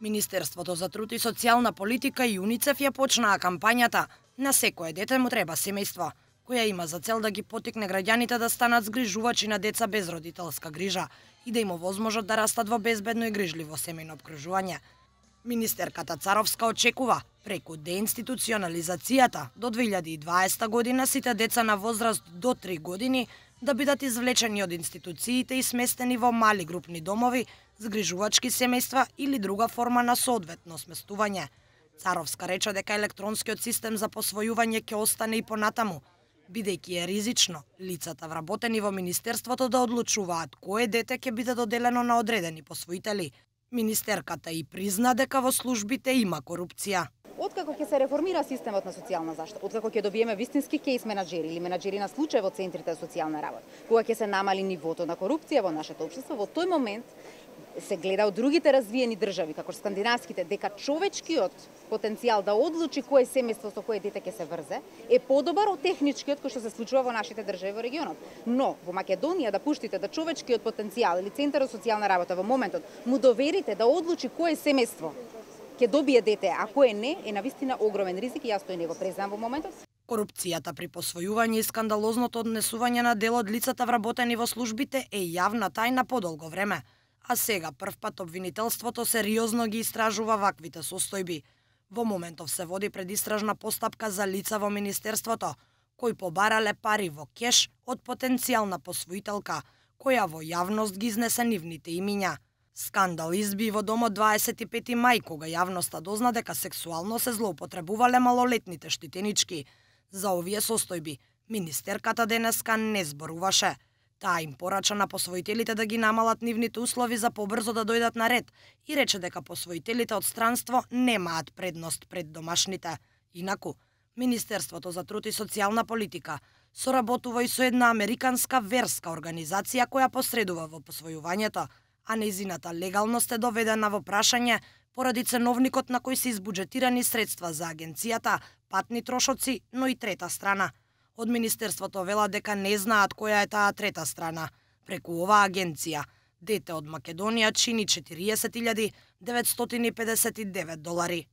Министерството за труд и социјална политика и ЮНИЦЕФ ја почнаа кампањата "На секое дете му треба семејство", која има за цел да ги поттикне граѓаните да станат згрижувачи на деца без родителска грижа и да им овозможат да растат во безбедно и грижливо семејно обкружување. Министерката Царовска очекува преку деинституционализацијата до 2020 година сите деца на возраст до 3 години да бидат извлечени од институциите и сместени во мали групни домови, згрижувачки семејства или друга форма на соодветно сместување. Царовска рече дека електронскиот систем за посвојување ќе остане и понатаму, бидејќи е ризично лицата вработени во Министерството да одлучуваат кое дете ќе биде доделено на одредени посвоители. Министерката и призна дека во службите има корупција. Откако ќе се реформира системот на социјална заштита, откако ќе добиеме вистински кейс менаџери или менаџери на случај во центрите за социјална работа, кога ќе се намали нивото на корупција во нашето општество, во тој момент се гледа од другите развиени држави, како скандинавските, дека човечкиот потенцијал да одлучи кое семејство со кое дете ќе се врзе е подобар од техничкиот кој што се случува во нашите држави во регионот. Но во Македонија да пуштите да човечкиот потенцијал или центар за социјална работа во моментот му доверите да одлучи кое семејство ќе добие дете, а кое не, е навистина огромен ризик и јас тој не го признавам во моментот. Корупцијата при посвојување и скандалозното однесување на дел од лицата вработени во службите е јавна тајна подолго време. А сега првпат обвинителството сериозно ги истражува ваквите состојби. Во моментов се води предистражна постапка за лица во Министерството, кои побарале пари во кеш од потенцијална посвоителка, која во јавност ги изнесе нивните имиња. Скандал изби во домот 25 мај, кога јавноста дозна дека сексуално се злоупотребувале малолетните штитенички. За овие состојби министерката денеска не зборуваше. Таа им порача на посвоителите да ги намалат нивните услови за побрзо да дојдат на ред и рече дека посвоителите од странство немаат предност пред домашните. Инаку, Министерството за труд и социјална политика соработува и со една американска верска организација која посредува во посвојувањето, а нејзината легалност е доведена во прашање поради ценовникот на кој се избуџетирани средства за агенцијата, патни трошоци, но и трета страна. Од Министерството велат дека не знаат која е таа трета страна. Преку оваа агенција, дете од Македонија чини $40.959.